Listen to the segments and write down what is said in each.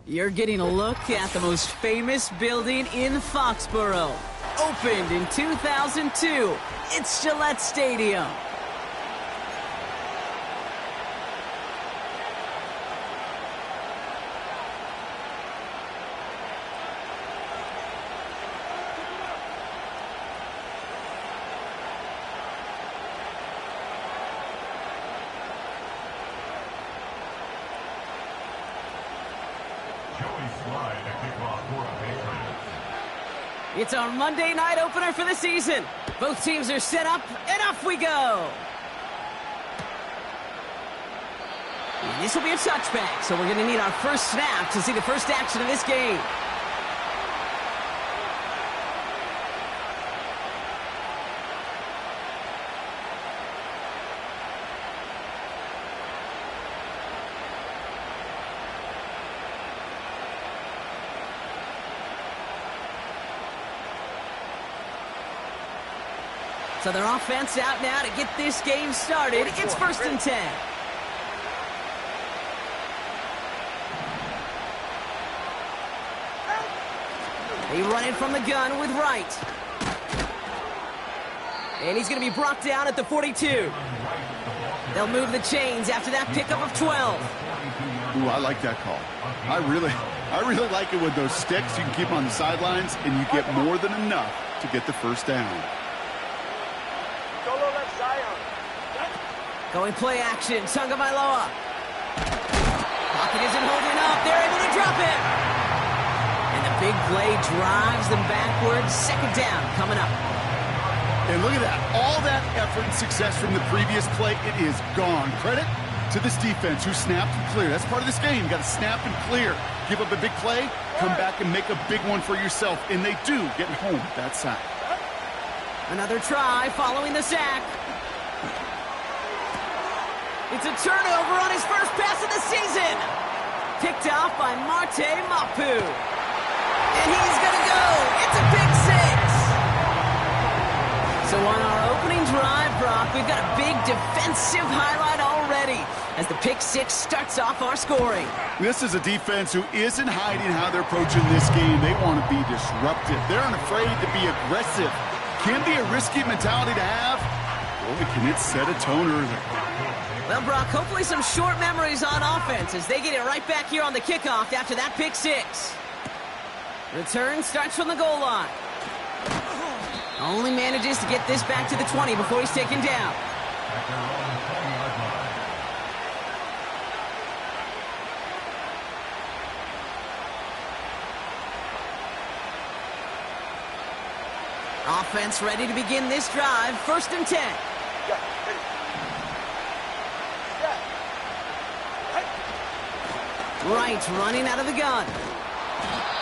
You're getting a look at the most famous building in Foxborough. Opened in 2002, it's Gillette Stadium. It's our Monday night opener for the season. Both teams are set up, and off we go. And this will be a touchback, so we're going to need our first snap to see the first action of this game. So their offense out now to get this game started. It's 1st and 10. They run it from the gun with Wright. And he's going to be brought down at the 42. They'll move the chains after that pickup of 12. Ooh, I like that call. I really like it with those sticks. You can keep on the sidelines, and you get more than enough to get the first down. Going play action, Tagovailoa. Pocket isn't holding up. They're able to drop him. And the big play drives them backwards. 2nd down coming up. And look at that. All that effort and success from the previous play, it is gone. Credit to this defense who snapped and cleared. That's part of this game. You got to snap and clear. Give up a big play, come back and make a big one for yourself. And they do get home that sack. Another try following the sack. It's a turnover on his first pass of the season. Picked off by Marte Mapu. And he's going to go. It's a pick 6. So on our opening drive, Brock, we've got a big defensive highlight already as the pick 6 starts off our scoring. This is a defense who isn't hiding how they're approaching this game. They want to be disruptive. They're unafraid to be aggressive. Can be a risky mentality to have. Boy, can it set a tone early. Well, Brock, hopefully some short memories on offense as they get it right back here on the kickoff after that pick 6. Return starts from the goal line. Only manages to get this back to the 20 before he's taken down. Offense ready to begin this drive. 1st and 10. Wright running out of the gun.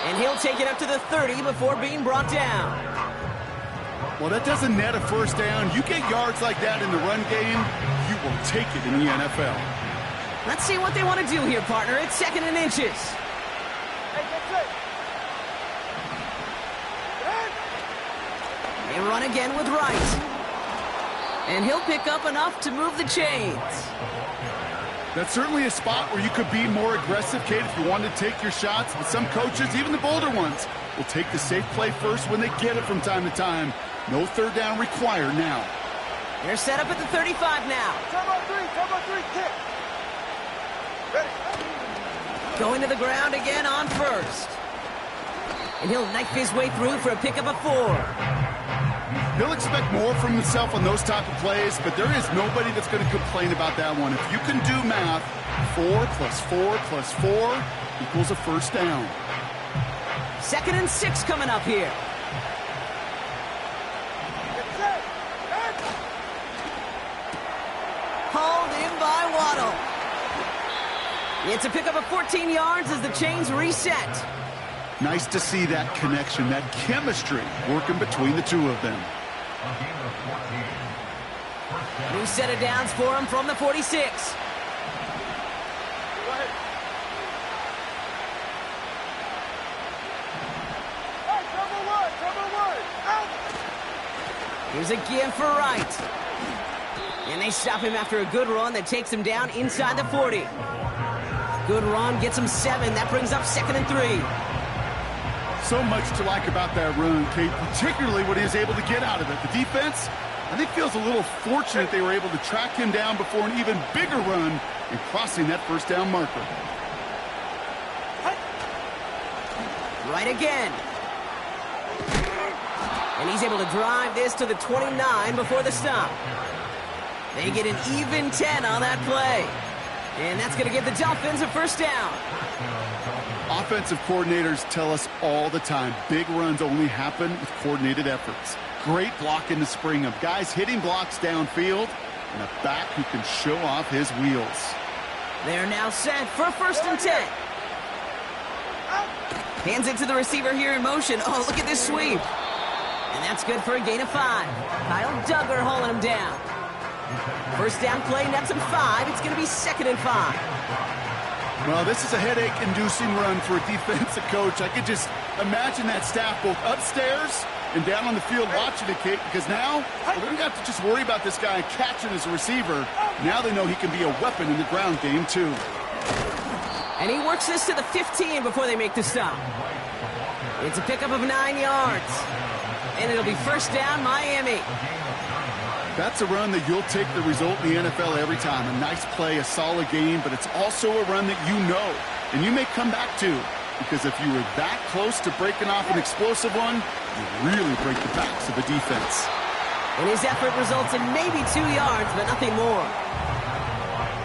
And he'll take it up to the 30 before being brought down. Well, that doesn't net a first down. You get yards like that in the run game, you will take it in the NFL. Let's see what they want to do here, partner. It's 2nd and inches. They run again with Wright. And he'll pick up enough to move the chains. That's certainly a spot where you could be more aggressive, Kate, if you wanted to take your shots. But some coaches, even the bolder ones, will take the safe play first when they get it from time to time. No 3rd down required now. They're set up at the 35 now. Kick. Ready. Going to the ground again on 1st. And he'll knife his way through for a pickup of 4. He'll expect more from himself on those type of plays, but there is nobody that's going to complain about that one. If you can do math, 4 plus 4 plus 4 equals a first down. 2nd and 6 coming up here. Hauled in by Waddle. It's a pickup of 14 yards as the chains reset. Nice to see that connection, that chemistry working between the two of them. New set of downs for him from the 46. Here's a give for Wright. And they stop him after a good run that takes him down inside the 40. Good run, gets him 7. That brings up 2nd and 3. So much to like about that run, Kate, particularly what he was able to get out of it. The defense, I think, feels a little fortunate they were able to track him down before an even bigger run and crossing that first down marker. Right again. And he's able to drive this to the 29 before the stop. They get an even 10 on that play. And that's going to give the Dolphins a first down. Offensive coordinators tell us all the time, big runs only happen with coordinated efforts. Great block in the spring of guys hitting blocks downfield and a back who can show off his wheels. They're now set for 1st and 10. Hands it to the receiver here in motion. Oh, look at this sweep. And that's good for a gain of 5. Kyle Duggar hauling him down. First down play, nets him 5. It's going to be 2nd and 5. Well, this is a headache-inducing run for a defensive coach. I could just imagine that staff both upstairs and down on the field watching the kick, because now they don't have to just worry about this guy catching as a receiver. Now they know he can be a weapon in the ground game, too. And he works this to the 15 before they make the stop. It's a pickup of 9 yards. And it'll be first down, Miami. That's a run that you'll take the result in the NFL every time. A nice play, a solid game, but it's also a run that you know and you may come back to, because if you were that close to breaking off an explosive one, you really break the backs of the defense. And his effort results in maybe 2 yards, but nothing more.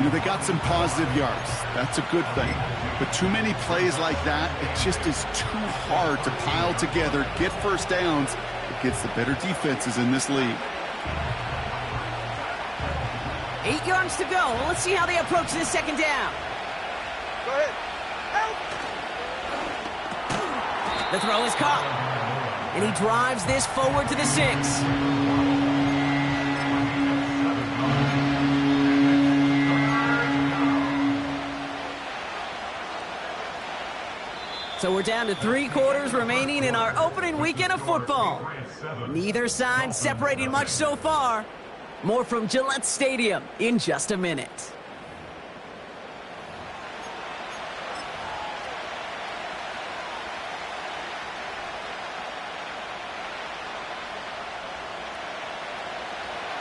You know, they got some positive yards. That's a good thing. But too many plays like that, it just is too hard to pile together, get first downs against the better defenses in this league. 8 yards to go. Let's see how they approach this 2nd down. Go ahead. Help! The throw is caught. And he drives this forward to the 6. So we're down to 3 quarters remaining in our opening weekend of football. Neither side separating much so far. More from Gillette Stadium in just a minute.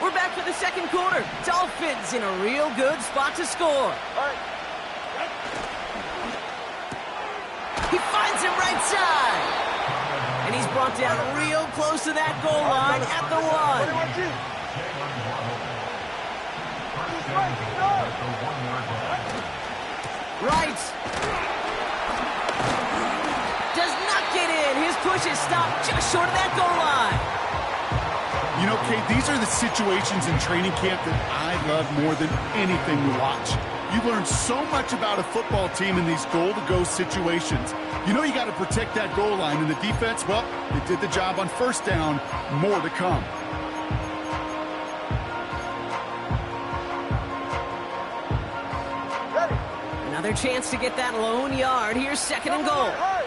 We're back for the 2nd quarter. Dolphins in a real good spot to score. All right. He finds him right side. And he's brought down real close to that goal line at the 1. Right. Does not get in. His push is stopped just short of that goal line. You know, Kate, these are the situations in training camp that I love more than anything to watch. You learn so much about a football team in these goal-to-go situations. You know you got to protect that goal line, and the defense, well, they did the job on first down. More to come. Ready. Another chance to get that lone yard. Here's 2nd and goal. High.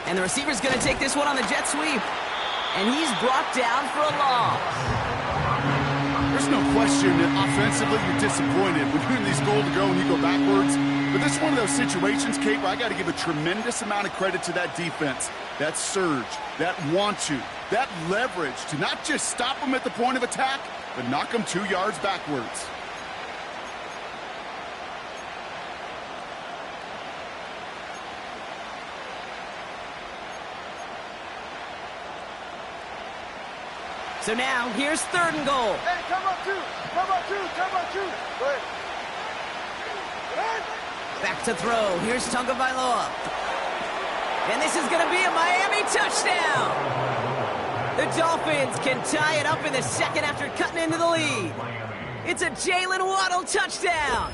And the receiver's going to take this one on the jet sweep. And he's brought down for a loss. There's no question that offensively you're disappointed when you're in these goal-to-go and you go backwards. But this is one of those situations, Kate, where I got to give a tremendous amount of credit to that defense. That surge, that want to, that leverage to not just stop them at the point of attack, but knock them 2 yards backwards. So now, here's 3rd and goal. Hey, come on, 2. Go ahead. Back to throw. Here's Tonga Bailoa. And this is going to be a Miami touchdown. The Dolphins can tie it up in the 2nd after cutting into the lead. It's a Jalen Waddle touchdown.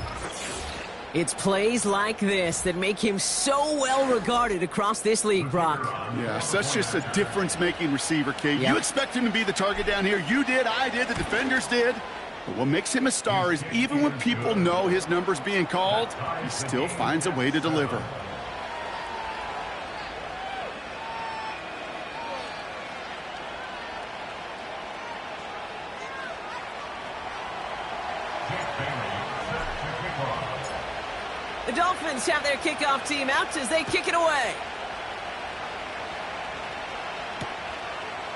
It's plays like this that make him so well regarded across this league, Brock. Yeah, such just a difference-making receiver, Kate. Yep. You expect him to be the target down here. You did, I did, the defenders did. But what makes him a star is even when people know his number's being called, he still finds a way to deliver. Dolphins have their kickoff team out as they kick it away.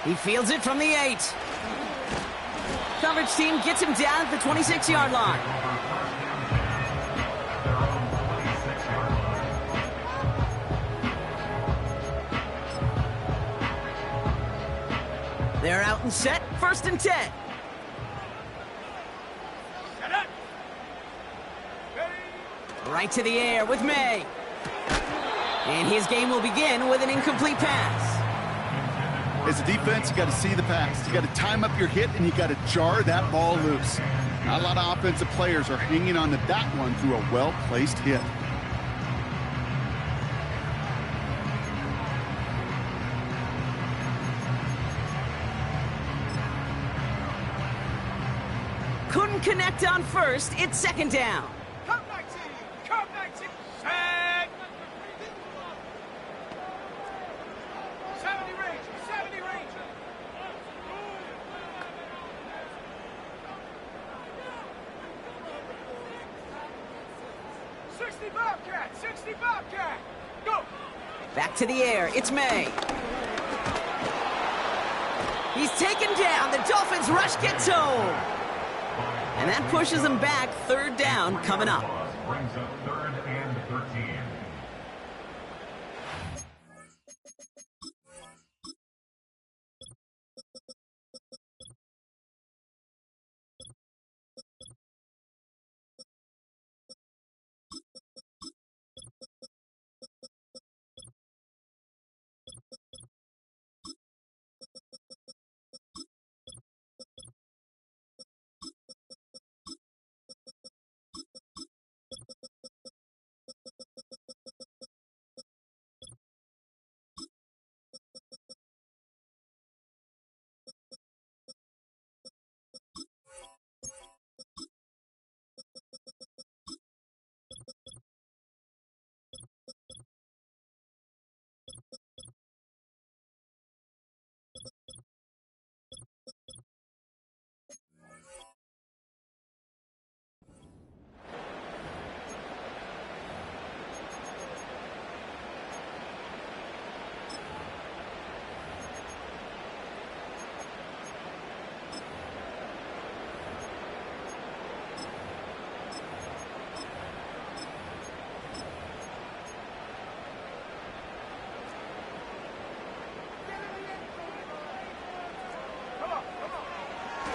He fields it from the 8. Coverage team gets him down at the 26-yard line. They're out and set, 1st and 10. Right to the air with May. And his game will begin with an incomplete pass. As a defense, you got to see the pass. You got to time up your hit, and you got to jar that ball loose. Not a lot of offensive players are hanging on to that one through a well-placed hit. Couldn't connect on 1st. It's 2nd down. Come back, team. Come back, team. Set. 70 range. 70 range. 60 Bobcat. 60 Bobcat. Go. Back to the air. It's May. He's taken down. The Dolphins rush gets home. And that pushes them back. 3rd down coming up. Brings up 3rd and 13.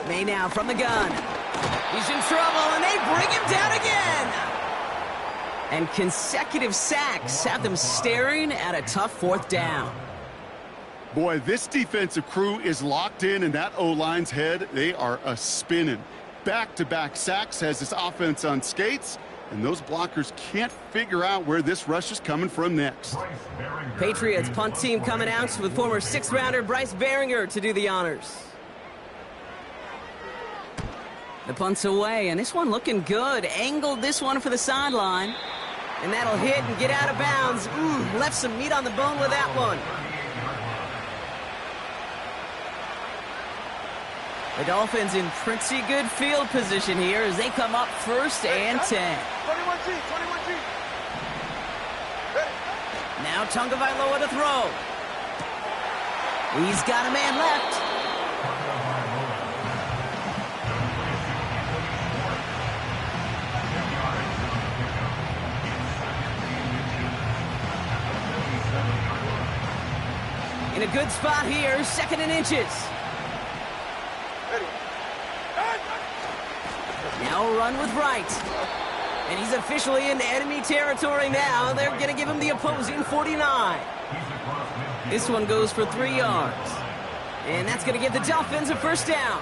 May now from the gun. He's in trouble, and they bring him down again. And consecutive sacks have them staring at a tough 4th down. Boy, this defensive crew is locked in that O-line's head. They are a-spinning. Back-to-back sacks has this offense on skates, and those blockers can't figure out where this rush is coming from next. Patriots punt team coming out with former 6th-rounder Bryce Baringer to do the honors. The punt's away, and this one looking good. Angled this one for the sideline. And that'll hit and get out of bounds. Left some meat on the bone with that one. The Dolphins in pretty good field position here as they come up 1st and 10. 21G, 21G. Ready. Now Tagovailoa to throw. He's got a man left. In a good spot here, 2nd and inches. Ready. Now a run with Wright. And he's officially in enemy territory now. They're going to give him the opposing 49. This one goes for 3 yards. And that's going to give the Dolphins a 1st down.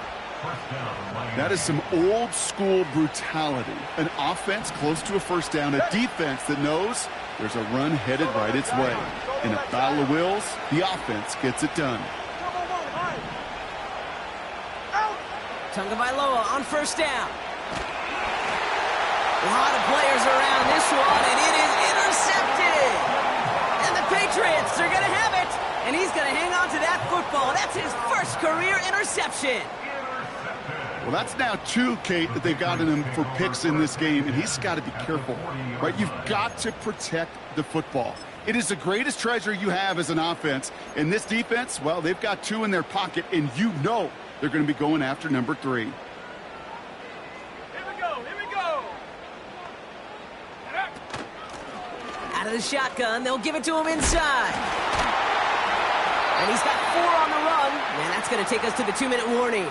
That is some old-school brutality. An offense close to a 1st down, a defense that knows there's a run headed right its way. In a battle of wills, the offense gets it done. Tagovailoa on 1st down. A lot of players around this one, and it is intercepted. And the Patriots are going to have it, and he's going to hang on to that football. That's his 1st career interception. Well, that's now 2, Kate, that they've gotten him for picks in this game, and he's got to be careful, right? You've got to protect the football. It is the greatest treasure you have as an offense. And this defense, well, they've got 2 in their pocket, and you know they're going to be going after number 3. Here we go, here we go. Out of the shotgun, they'll give it to him inside. And he's got 4 on the run, and that's going to take us to the 2-minute warning.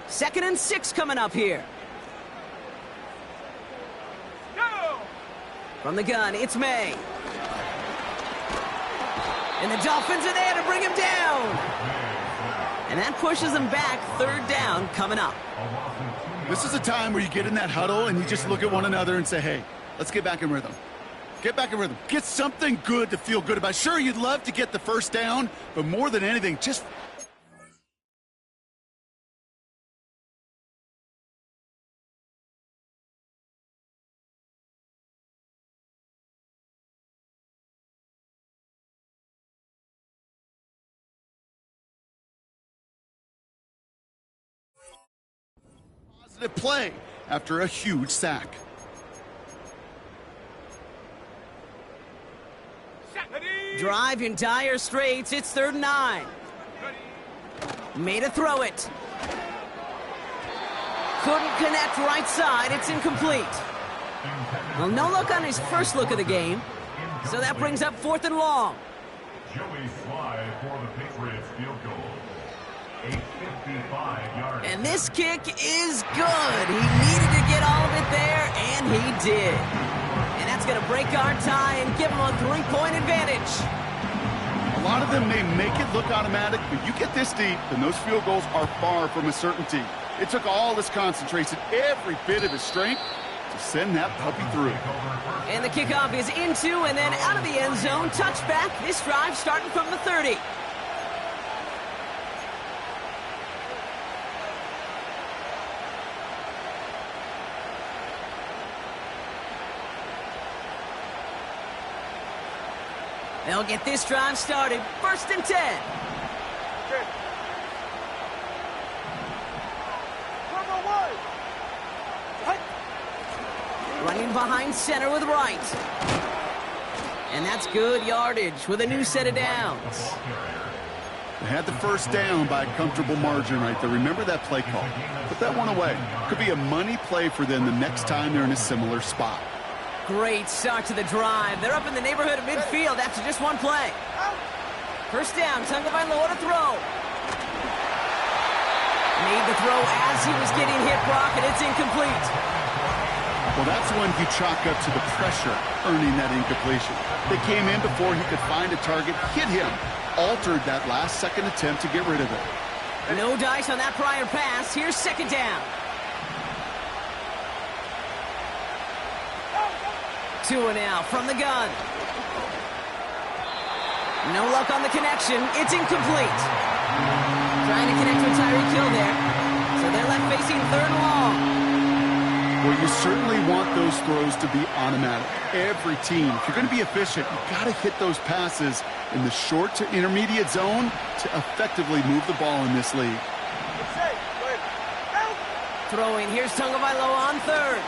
Second and 6 coming up here. Go! From the gun, it's May. And the Dolphins are there to bring him down. And that pushes them back. 3rd down coming up. This is a time where you get in that huddle and you just look at one another and say, hey, let's get back in rhythm. Get back in rhythm. Get something good to feel good about. Sure, you'd love to get the first down, but more than anything, just... positive play after a huge sack. Ready? Drive in dire straits. It's 3rd and 9. Made a throw it. Couldn't connect right side. It's incomplete. Well, no look on his first look of the game. So that brings up 4th and long. Joey Slye for the Patriots field goal. A 55-yard. And this kick is good. He needed to get all of it there, and he did. And that's going to break our tie and give him a 3-point advantage. A lot of them may make it look automatic, but you get this deep, and those field goals are far from a certainty. It took all his concentration, every bit of his strength, to send that puppy through. And the kickoff is into and then out of the end zone. Touchback. This drive starting from the 30. They'll get this drive started. 1st and 10. Running behind center with Wright. And that's good yardage with a new set of downs. They had the first down by a comfortable margin right there. Remember that play call. Put that one away. Could be a money play for them the next time they're in a similar spot. Great start to the drive. They're up in the neighborhood of midfield after just one play. First down, Tagovailoa to throw. Made the throw as he was getting hit, Brock, and it's incomplete. Well, that's one you chalk up to the pressure earning that incompletion. They came in before he could find a target, hit him, altered that last-second attempt to get rid of it. No dice on that prior pass. Here's 2nd down. 2 and out from the gun. No luck on the connection. It's incomplete. Trying to connect with Tyreek Hill there. So they're left facing 3rd and long. Well, you certainly want those throws to be automatic. Every team, if you're going to be efficient, you've got to hit those passes in the short to intermediate zone to effectively move the ball in this league. Throwing. Here's Tagovailoa on 3rd.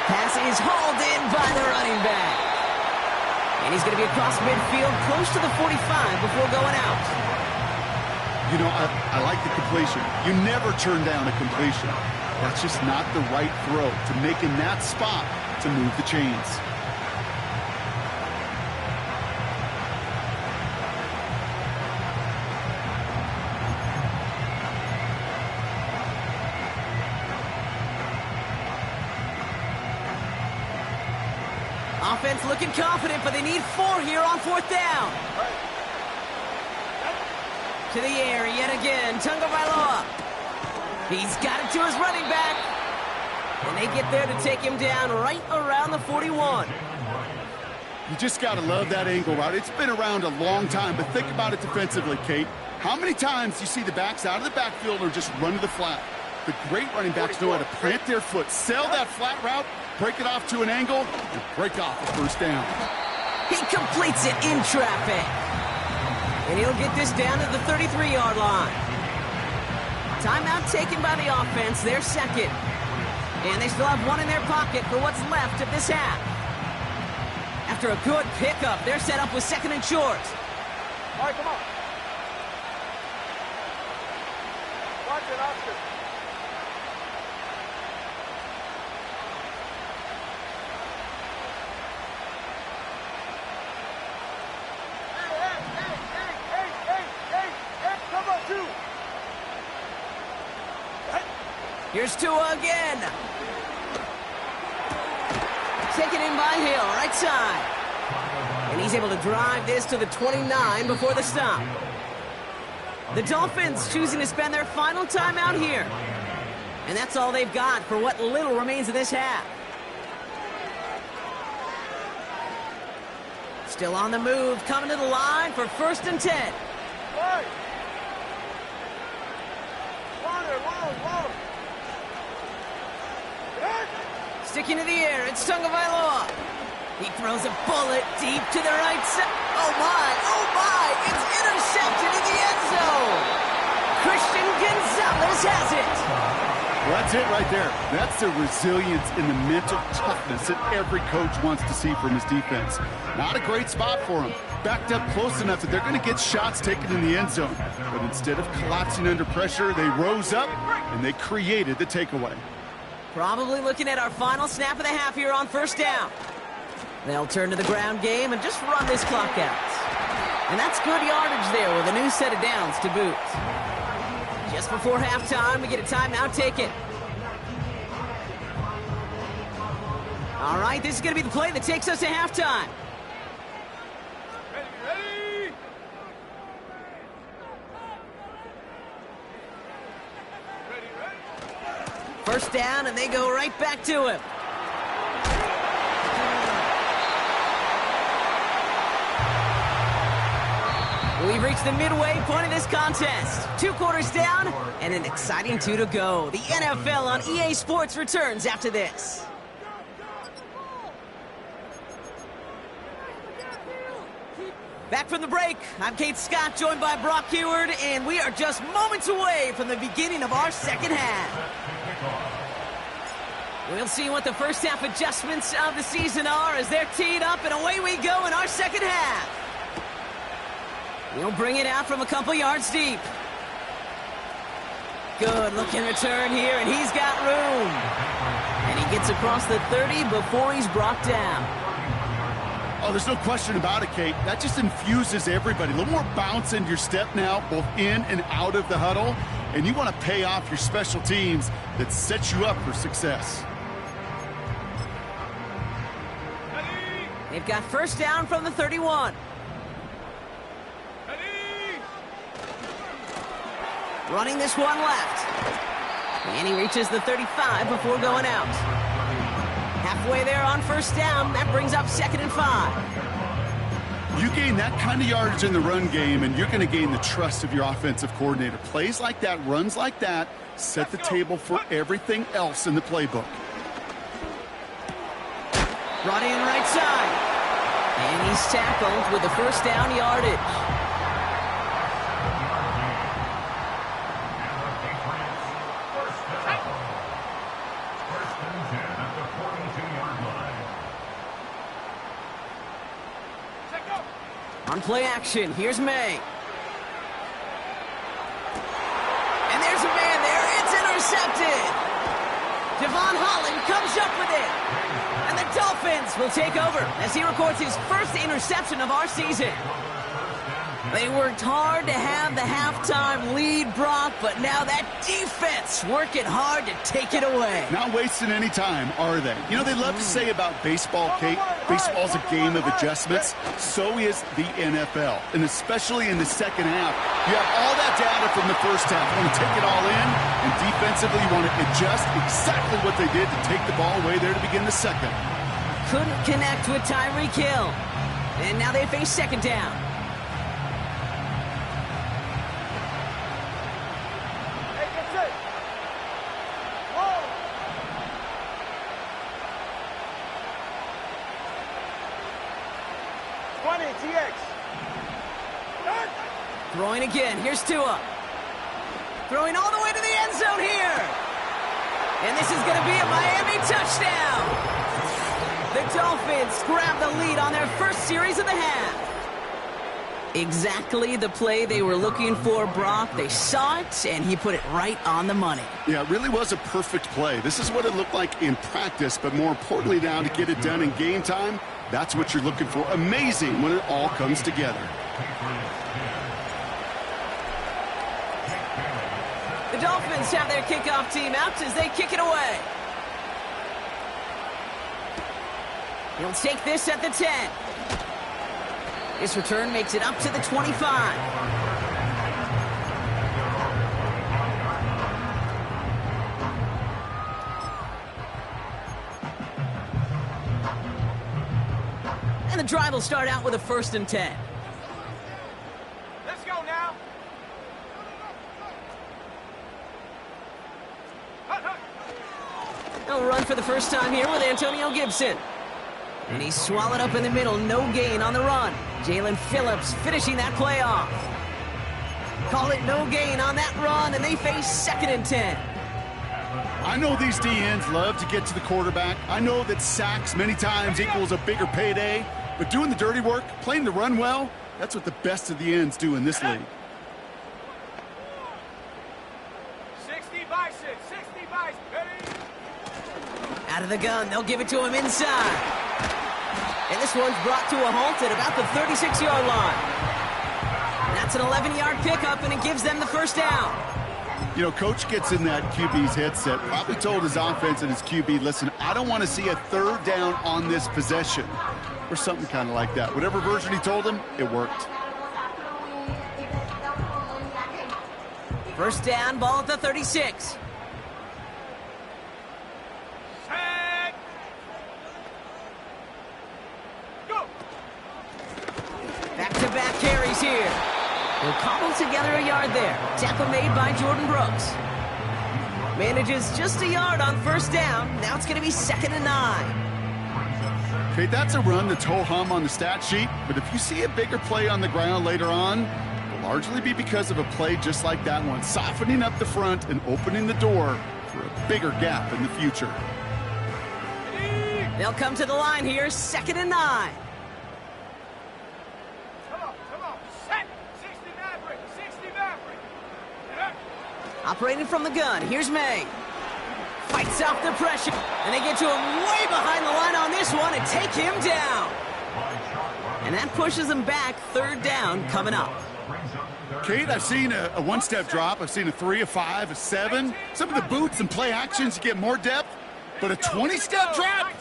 Pass is hauled in by the running back. And he's going to be across midfield, close to the 45 before going out. You know, I like the completion. You never turn down a completion. That's just not the right throw to make in that spot to move the chains. Offense looking confident, but they need 4 here on 4th down. To the air yet again, Tagovailoa. He's got it to his running back. And they get there to take him down right around the 41. You just got to love that angle route. It's been around a long time, but think about it defensively, Kate. How many times do you see the backs out of the backfield or just run to the flat? The great running backs know how to plant their foot, sail that flat route, break it off to an angle, and break off a first down. He completes it in traffic. And he'll get this down to the 33-yard line. Timeout taken by the offense, their second. And they still have one in their pocket for what's left of this half. After a good pickup, they're set up with second and short. All right, come on. Watch it, Oscar. Hey, come on, two. Here's Tua again. Taken in by Hill, right side. And he's able to drive this to the 29 before the stop. The Dolphins choosing to spend their final timeout here. And that's all they've got for what little remains of this half. Still on the move, coming to the line for 1st and 10. Right. Water. Sticking to the air, it's Tagovailoa. He throws a bullet deep to the right side. Oh my, it's intercepted in the end zone. Christian Gonzalez has it. Well, that's it right there. That's the resilience and the mental toughness that every coach wants to see from his defense. Not a great spot for him. Backed up close enough that they're going to get shots taken in the end zone. But instead of collapsing under pressure, they rose up and they created the takeaway. Probably looking at our final snap of the half here on 1st down. They'll turn to the ground game and just run this clock out. And that's good yardage there with a new set of downs to boot. Just before halftime, we get a timeout taken. All right, this is going to be the play that takes us to halftime. Ready? 1st down, and they go right back to him. We've reached the midway point of this contest. 2 quarters down, and an exciting 2 to go. The NFL on EA Sports returns after this. Back from the break, I'm Kate Scott, joined by Brock Huard, and we are just moments away from the beginning of our second half. We'll see what the first half adjustments of the season are as they're teed up, and away we go in our second half. We'll bring it out from a couple yards deep. Good looking return here, and he's got room. And he gets across the 30 before he's brought down. Oh, there's no question about it, Kate. That just infuses everybody. A little more bounce into your step now, both in and out of the huddle. And you want to pay off your special teams that set you up for success. They've got 1st down from the 31. Running this one left. And he reaches the 35 before going out. Halfway there on 1st down. That brings up 2nd and 5. You gain that kind of yardage in the run game, and you're going to gain the trust of your offensive coordinator. Plays like that, runs like that, set the table for everything else in the playbook. Brought in right side. And he's tackled with the 1st down yardage. On play action, here's May. And there's a man there. It's intercepted. Devon Holland comes up with it. And the Dolphins will take over as he records his 1st interception of our season. They worked hard to have the halftime lead, Brock, but now that defense working hard to take it away. Not wasting any time, are they? You know, they love to say about baseball, Kate, baseball's a game of adjustments. So is the NFL, and especially in the second half. You have all that data from the first half. You want to take it all in, and defensively you want to adjust exactly what they did to take the ball away there to begin the second. Couldn't connect with Tyreek Hill. And now they face second down. Hey, that's it. Whoa. TX. Throwing again. Here's Tua. Throwing all the way to the end zone here. And this is going to be a Miami touchdown. The Dolphins grab the lead on their first series of the half. Exactly the play they were looking for, Brock. They saw it, and he put it right on the money. Yeah, it really was a perfect play. This is what it looked like in practice, but more importantly now to get it done in game time, that's what you're looking for. Amazing when it all comes together. The Dolphins have their kickoff team out as they kick it away. He'll take this at the 10. This return makes it up to the 25. And the drive will start out with a 1st and 10. Let's go now. They'll run for the first time here with Antonio Gibson. And he's swallowed up in the middle. No gain on the run. Jalen Phillips finishing that play off. Call it no gain on that run, and they face 2nd and 10. I know these DNs love to get to the quarterback. I know that sacks many times equals a bigger payday. But doing the dirty work, playing the run well, that's what the best of the ends do in this league. 60 by 6, 60 by 6, ready? Out of the gun, they'll give it to him inside. And this one's brought to a halt at about the 36-yard line. That's an 11-yard pickup, and it gives them the first down. You know, Coach gets in that QB's headset, probably told his offense and his QB, listen, I don't want to see a 3rd down on this possession. Or something kind of like that. Whatever version he told him, it worked. First down, ball at the 36. Set. Go. Back-to-back carries here. He'll cobble together a yard there. Tackle made by Jordan Brooks. Manages just a yard on 1st down. Now it's going to be 2nd and 9. Okay, that's a run that's ho-hum on the stat sheet, but if you see a bigger play on the ground later on, it'll largely be because of a play just like that one, softening up the front and opening the door for a bigger gap in the future. They'll come to the line here, 2nd and 9. Come on. Set. 60 Maverick, 60 Maverick. Operating from the gun, here's May. Fights off the pressure, and they get to him way behind the line on this one and take him down. And that pushes him back. 3rd down coming up. Kate, I've seen a one-step drop. I've seen a 3, a 5, a 7. Some of the boots and play actions, you get more depth. But a 20-step drop?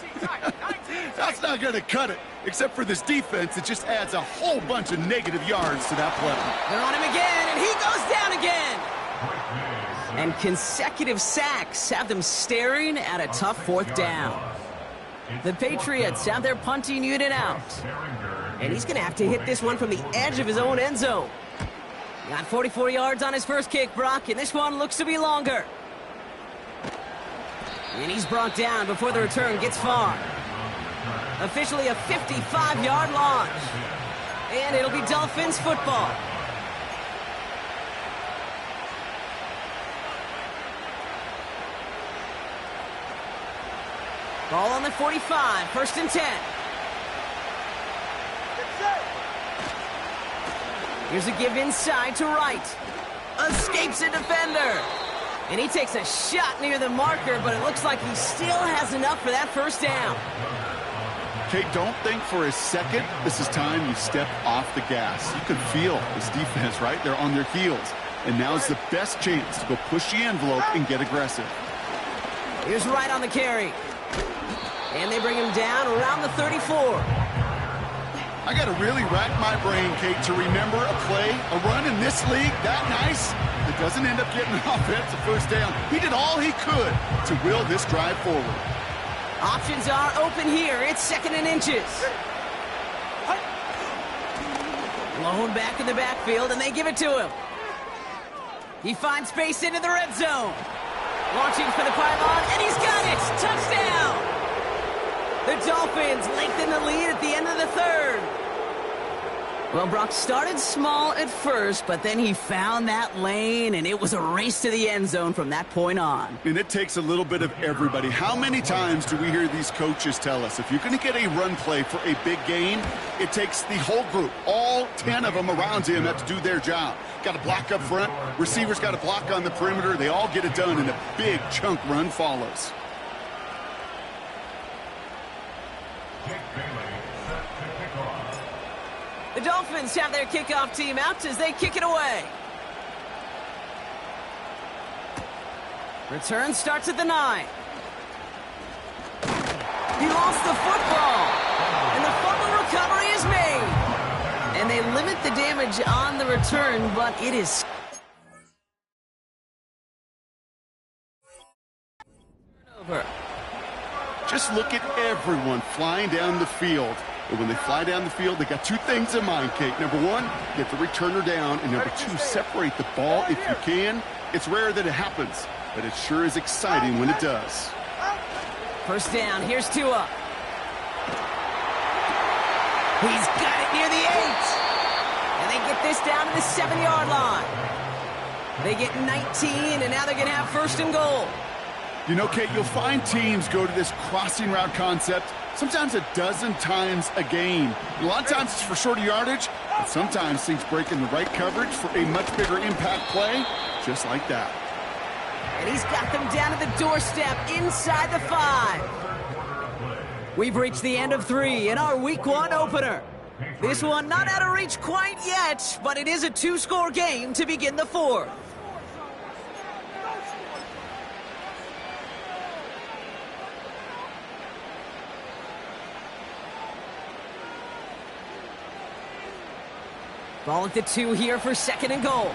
That's not going to cut it. Except for this defense, it just adds a whole bunch of negative yards to that play. They're on him again, and he goes down again. And consecutive sacks have them staring at a tough 4th down. The Patriots have their punting unit out. And he's going to have to hit this one from the edge of his own end zone. Got 44 yards on his first kick, Brock, and this one looks to be longer. And he's brought down before the return gets far. Officially a 55-yard launch. And it'll be Dolphins football. Ball on the 45, 1st and 10. Here's a give inside to Wright. Escapes a defender. And he takes a shot near the marker, but it looks like he still has enough for that 1st down. Kate, don't think for a second this is time you step off the gas. You can feel this defense, right? They're on their heels. And now's the best chance to go push the envelope and get aggressive. Here's Wright on the carry. And they bring him down around the 34. I got to really rack my brain, Kate, to remember a play, a run in this league that nice that doesn't end up getting an offensive 1st down. He did all he could to will this drive forward. Options are open here. It's 2nd and inches. Blown back in the backfield, and they give it to him. He finds space into the red zone. Launching for the pylon, and he's got it! Touchdown! The Dolphins lengthen the lead at the end of the third. Well, Brock started small at first, but then he found that lane, and it was a race to the end zone from that point on. And it takes a little bit of everybody. How many times do we hear these coaches tell us, if you're going to get a run play for a big gain, it takes the whole group, all 10 of them around him have to do their job. Got to block up front, receivers got to block on the perimeter, they all get it done, and a big chunk run follows. The Dolphins have their kickoff team out as they kick it away. Return starts at the 9. He lost the football, and the fumble recovery is made. And they limit the damage on the return, but it is turnover. Just look at everyone flying down the field. And when they fly down the field, they got two things in mind, Kate. Number one, get the returner down. And number two, separate the ball if you can. It's rare that it happens, but it sure is exciting when it does. First down, here's Tua. He's got it near the 8. And they get this down to the 7-yard line. They get 19, and now they're going to have first and goal. You know, Kate, you'll find teams go to this crossing route concept sometimes a dozen times a game. A lot of times it's for shorter yardage, but sometimes things break in the right coverage for a much bigger impact play, just like that. And he's got them down to the doorstep inside the 5. We've reached the end of 3 in our Week 1 opener. This one not out of reach quite yet, but it is a 2-score game to begin the 4th. Ball at the 2 here for second and goal.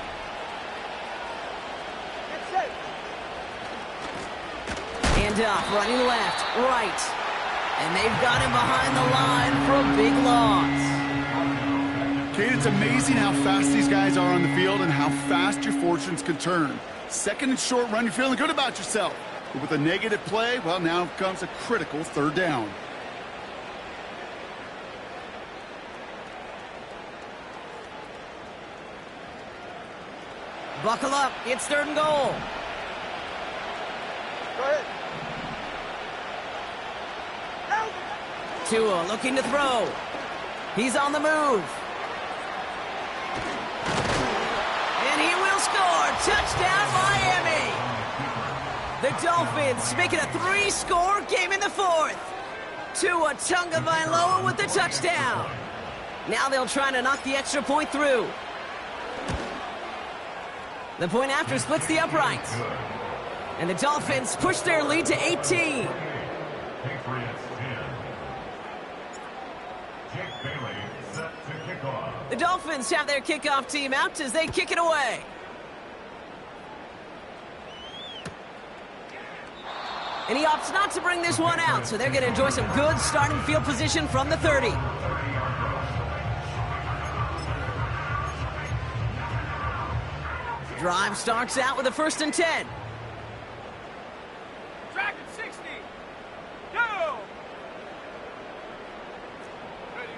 Hand off, running left, right. And they've got him behind the line for a big loss. Kate, it's amazing how fast these guys are on the field and how fast your fortunes can turn. Second and short run, you're feeling good about yourself. But with a negative play, well, now comes a critical third down. Buckle up, it's third and goal. Go ahead. Tua looking to throw. He's on the move. And he will score. Touchdown, Miami. The Dolphins make it a 3-score game in the 4th. Tua Tagovailoa with the touchdown. Now they'll try to knock the extra point through. The point after splits the uprights. And the Dolphins push their lead to 18. The Dolphins have their kickoff team out as they kick it away. And he opts not to bring this one out, so they're going to enjoy some good starting field position from the 30. Drive starts out with a 1st and 10. Track at 60. Go. Ready.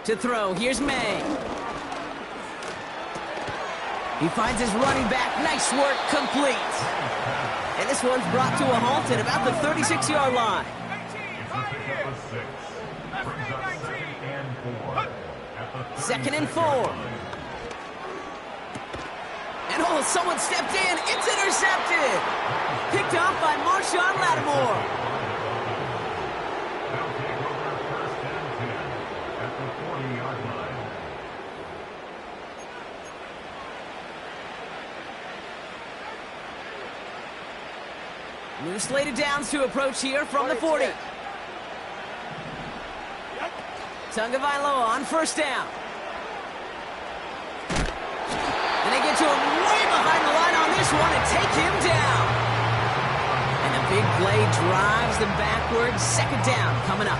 To throw, here's May. He finds his running back. Nice work, complete. And this one's brought to a halt at about the 36-yard line. 2nd and 4. And oh, someone stepped in. It's intercepted. Picked off by Marshawn Lattimore. New slated downs to approach here from the 40. Tagovailoa on 1st down. And they get to him way behind the line on this one and take him down. And a big play drives them backwards. 2nd down coming up.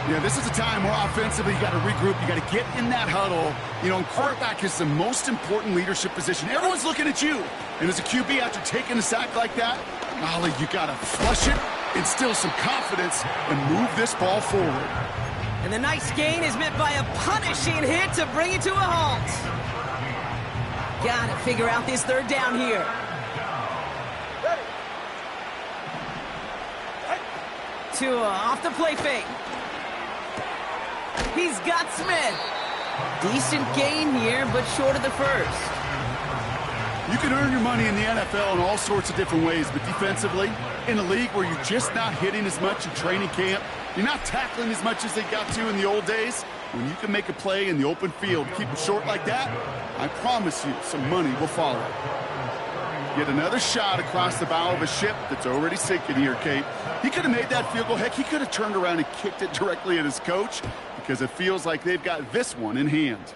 Yeah, this is a time where offensively you got to regroup. You got to get in that huddle. You know, quarterback is the most important leadership position. Everyone's looking at you. And as a QB, after taking a sack like that, Ollie, you got to flush it, instill some confidence, and move this ball forward. And the nice gain is met by a punishing hit to bring it to a halt. Got to figure out this third down here. Tua off the play fake. He's got Smith. Decent gain here, but short of the first. You can earn your money in the NFL in all sorts of different ways, but defensively, in a league where you're just not hitting as much in training camp, you're not tackling as much as they got to in the old days, when you can make a play in the open field, keep it short like that, I promise you some money will follow. Get another shot across the bow of a ship that's already sinking here, Kate. He could have made that field goal. Heck, he could have turned around and kicked it directly at his coach because it feels like they've got this one in hand.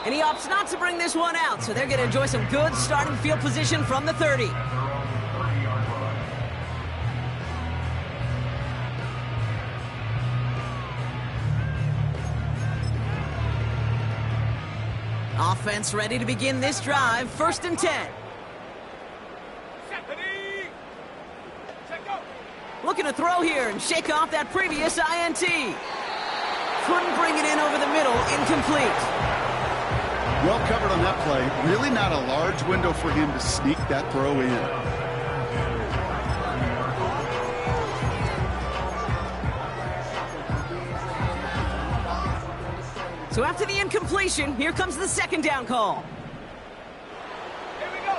And he opts not to bring this one out, so they're going to enjoy some good starting field position from the 30. Offense ready to begin this drive. 1st and 10. Looking to throw here and shake off that previous INT. Couldn't bring it in over the middle. Incomplete. Well covered on that play. Really not a large window for him to sneak that throw in. So after the incompletion, here comes the 2nd down call. Here we go.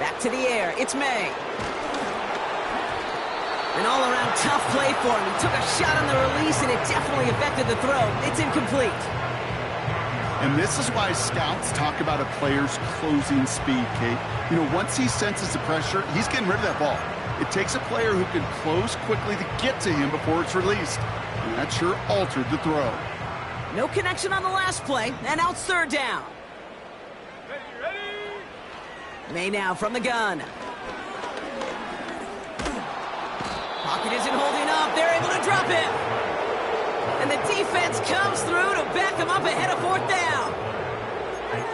Back to the air. It's May. An all-around tough play for him. He took a shot on the release, and it definitely affected the throw. It's incomplete. And this is why scouts talk about a player's closing speed, Kate. You know, once he senses the pressure, he's getting rid of that ball. It takes a player who can close quickly to get to him before it's released. And that sure altered the throw. No connection on the last play, and out 3rd down. Ready? May now from the gun. Pocket isn't holding up. They're able to drop him. And the defense comes through to back him up ahead of 4th down.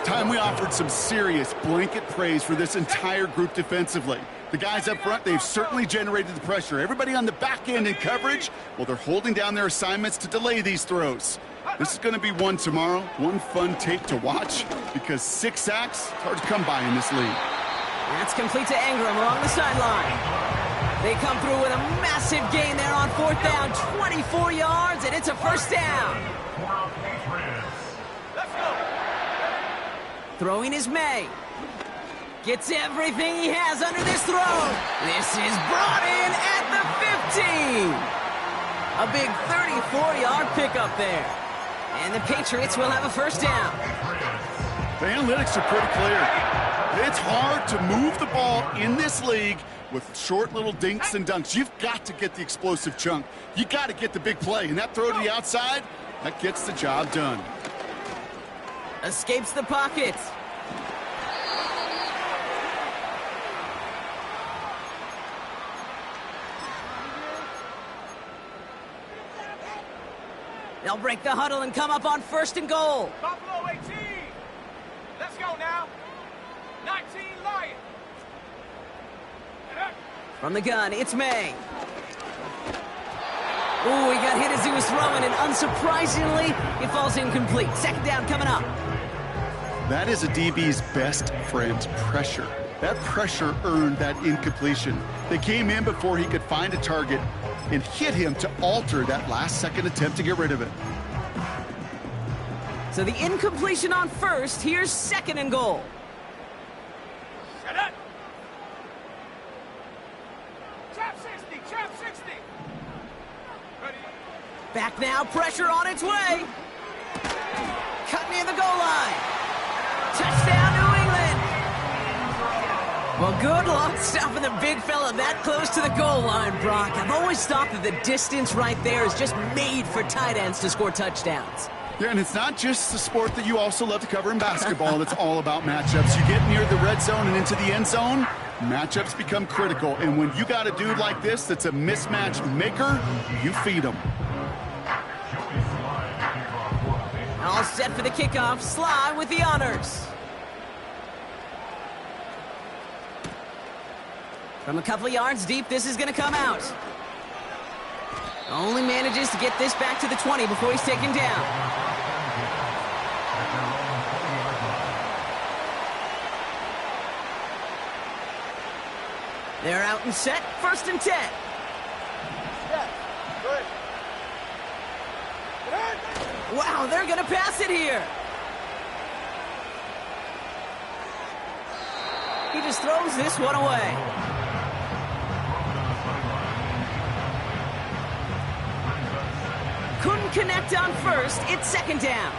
Time we offered some serious blanket praise for this entire group defensively. The guys up front, they've certainly generated the pressure. Everybody on the back end in coverage, well, they're holding down their assignments to delay these throws. This is going to be one tomorrow, one fun tape to watch, because 6 sacks, it's hard to come by in this league. That's complete to Ingram along the sideline. They come through with a massive gain there on 4th down, 24 yards, and it's a 1st down. Let's go. Throwing is May. Gets everything he has under this throw. This is brought in at the 15. A big 34-yard pickup there. And the Patriots will have a 1st down. The analytics are pretty clear. It's hard to move the ball in this league with short little dinks and dunks. You've got to get the explosive chunk. You got to get the big play. And that throw to the outside, that gets the job done. Escapes the pocket. They'll break the huddle and come up on 1st and goal. Buffalo 18. Let's go now. 19 Lions. From the gun, it's May. Ooh, he got hit as he was throwing, and unsurprisingly, it falls incomplete. 2nd down coming up. That is a DB's best friend, pressure. That pressure earned that incompletion. They came in before he could find a target and hit him to alter that last-second attempt to get rid of it. So the incompletion on 1st, here's 2nd and goal. Shut up. Trap 60, trap 60. Ready? Back now, pressure on its way. Cut near the goal line. Touchdown, New England. Well, good luck stopping the big fella that close to the goal line, Brock. I've always thought that the distance right there is just made for tight ends to score touchdowns. Yeah, and it's not just the sport that you also love to cover in basketball. It's all about matchups. You get near the red zone and into the end zone, Matchups become critical, and when you got a dude like this that's a mismatch maker, you feed him. All set for the kickoff. Sly with the honors. From a couple of yards deep, this is going to come out. Only manages to get this back to the 20 before he's taken down. They're out and set. 1st and 10. Wow, they're going to pass it here. He just throws this one away. Couldn't connect on 1st. It's 2nd down.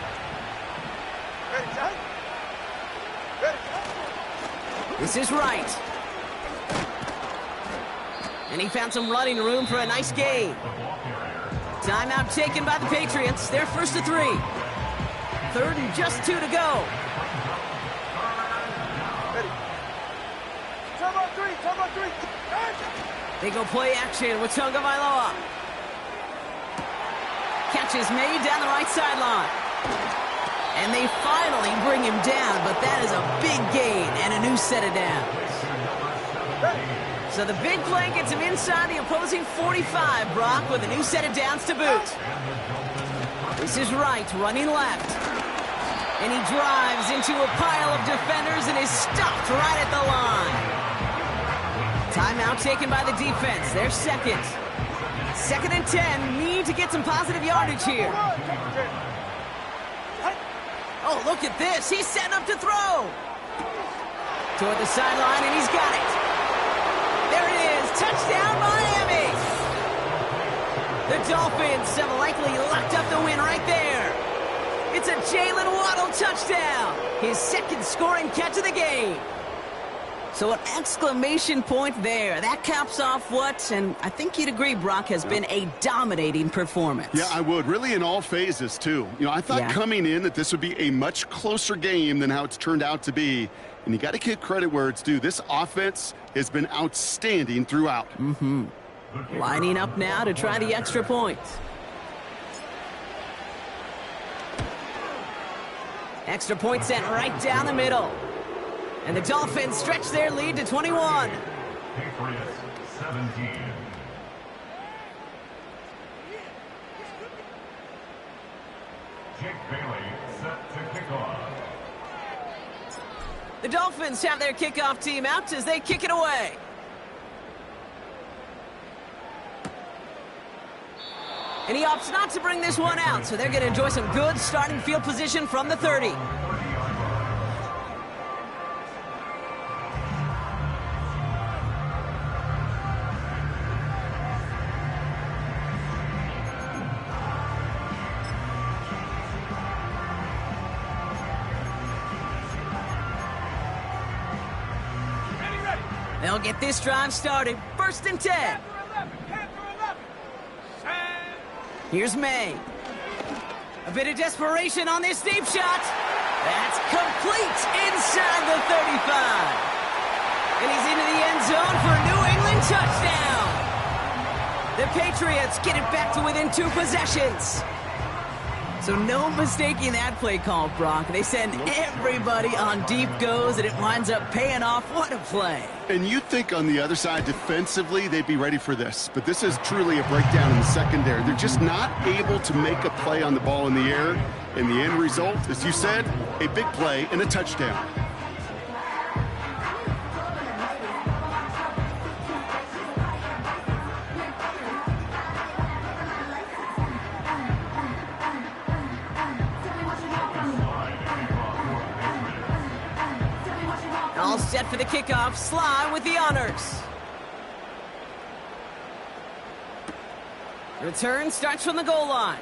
This is right. And he found some running room for a nice gain. Timeout taken by the Patriots. They're 1st to 3. 3rd and just 2 to go. They go play action with Tagovailoa. Catch is made down the right sideline. And they finally bring him down, but that is a big gain and a new set of downs. So the big play gets him inside the opposing 45, Brock, with a new set of downs to boot. This is right, running left. And he drives into a pile of defenders and is stopped right at the line. Timeout taken by the defense. They're 2nd. 2nd and 10. Need to get some positive yardage here. Oh, look at this. He's setting up to throw. Toward the sideline, and he's got it. There it is. Touchdown, Miami. The Dolphins have likely locked up the win right there. It's a Jalen Waddle touchdown. His 2nd scoring catch of the game. So an exclamation point there. That caps off what, and I think you'd agree, Brock, has been a dominating performance. Yeah, I would. Really in all phases, too. You know, I thought coming in that this would be a much closer game than how it's turned out to be. And you got to give credit where it's due. This offense has been outstanding throughout. Lining up now to try the extra point. Extra point sent right down the middle. And the Dolphins stretch their lead to 21. Patriots 17. Jake Bailey set to kick off. The Dolphins have their kickoff team out as they kick it away. And he opts not to bring this one out, so they're going to enjoy some good starting field position from the 30. They'll get this drive started. 1st and 10. Here's May. A bit of desperation on this deep shot. That's complete inside the 35. And he's into the end zone for a New England touchdown. The Patriots get it back to within 2 possessions. So no mistaking that play call, Brock. They send everybody on deep goes, and it winds up paying off. What a play. And you'd think on the other side, defensively, they'd be ready for this. But this is truly a breakdown in the secondary. They're just not able to make a play on the ball in the air. And the end result, as you said, a big play and a touchdown. All set for the kickoff. Sly with the honors. Return starts from the goal line.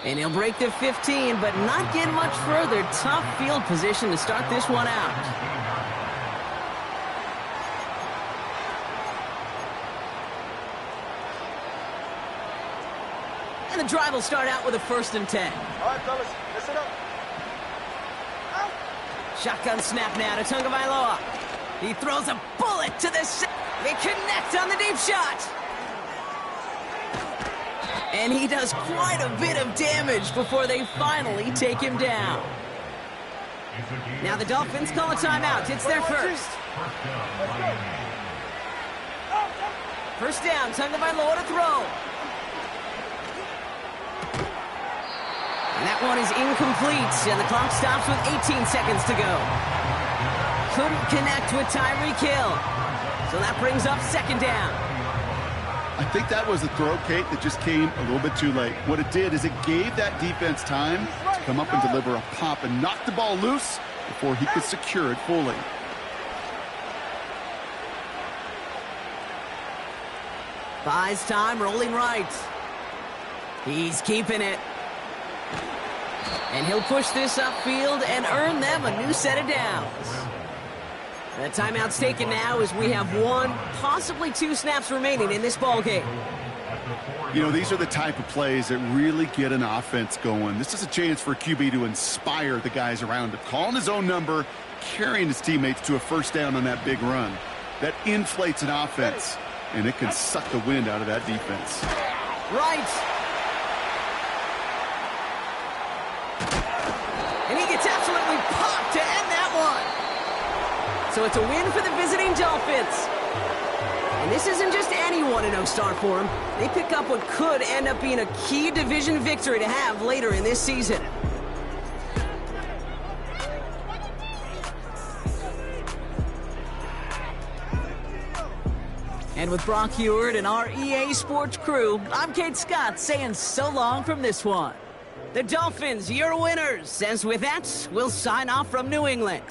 And he'll break the 15, but not get much further. Tough field position to start this one out. And the drive will start out with a 1st and 10. All right, fellas, listen up. Shotgun snap now to Tagovailoa. He throws a bullet to the... They connect on the deep shot. And he does quite a bit of damage before they finally take him down. Now the Dolphins call a timeout. It's their first. First down, Tagovailoa to throw. And that one is incomplete, and the clock stops with 18 seconds to go. Couldn't connect with Tyreek Hill. So that brings up second down. I think that was a throw, Kate, that just came a little bit too late. What it did is it gave that defense time to come up and deliver a pop and knock the ball loose before he could secure it fully. Buys time, rolling right. He's keeping it. And he'll push this upfield and earn them a new set of downs. The timeout's taken now as we have 1, possibly 2 snaps remaining in this ball game. You know, these are the type of plays that really get an offense going. This is a chance for a QB to inspire the guys around him. Calling his own number, carrying his teammates to a first down on that big run. That inflates an offense, and it can suck the wind out of that defense. Right. And he gets absolutely popped to end that one. So it's a win for the visiting Dolphins. And this isn't just any 1-0 start for them. They pick up what could end up being a key division victory to have later in this season. And with Brock Heward and our EA Sports crew, I'm Kate Scott saying so long from this one. The Dolphins, your winners. As with that, we'll sign off from New England.